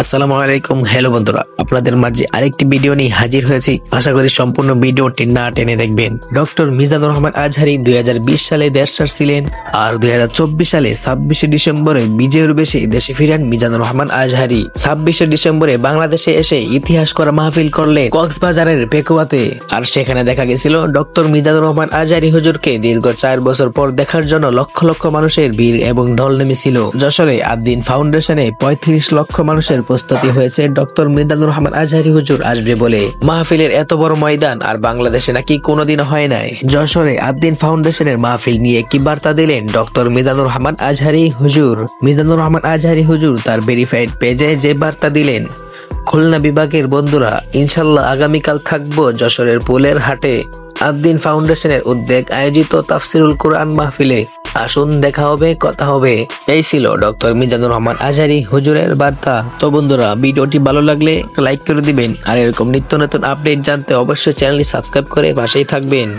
আসসালামু আলাইকুম। হ্যালো বন্ধুরা, আপনাদের মাঝে আরেকটি ভিডিও নিয়ে হাজির হয়েছি। আশা করি সম্পূর্ণ ভিডিওটি না টেনে দেখবেন। ডক্টর মিজানুর রহমান আজহারী 2020 সালে দেশ ছাড়ছিলেন আর 2024 সালে 26শে ডিসেম্বরে বিজয়ের বেশে দেশে ফিরেন মিজানুর রহমান আজহারী। 26শে ডিসেম্বরে বাংলাদেশে এসে ইতিহাস করা মাহফিল করলেন কক্সবাজারের পেকুয়াতে। আর সেখানে দেখা গেছিল ডক্টর মিজানুর রহমান আজহারী হুজুরকে দীর্ঘ 4 বছর পর দেখার জন্য লক্ষ লক্ষ মানুষের ভিড় এবং ঢল নেমেছিল। যশোরে আদ্দিন ফাউন্ডেশনে 35 লক্ষ মানুষের প্রস্তুতি হয়েছে ডক্টর মিজানুর রহমান আজহারী হুজুর আসবে বলে। মাহফিলের এত বড় ময়দান আর বাংলাদেশে নাকি কোনোদিনও হয় নাই। যশোরে আদ্দিন ফাউন্ডেশনের মাহফিল নিয়ে কি বার্তা দিলেন ডক্টর মিজানুর রহমান আজহারী হুজুর? মিজানুর রহমান আজহারী হুজুর তার ভেরিফাইড পেজে যে বার্তা দিলেন, খুলনা বিভাগের বন্ধুরা, ইনশাল্লাহ আগামীকাল থাকবো যশোরের পুলের হাটে। আদ্দিন ফাউন্ডেশনের উদ্যোগ আয়োজিত তাফসিরুল কোরআন মাহফিলে আসুন, দেখা হবে, কথা হবে। এই ছিল ডক্টর মিজানুর রহমান আজহারী হুজুরের বার্তা। তো বন্ধুরা, ভিডিওটি ভালো লাগলে লাইক করে দিবেন আর এরকম নিত্য নতুন আপডেট জানতে অবশ্যই চ্যানেলটি সাবস্ক্রাইব করে পাশেই থাকবেন।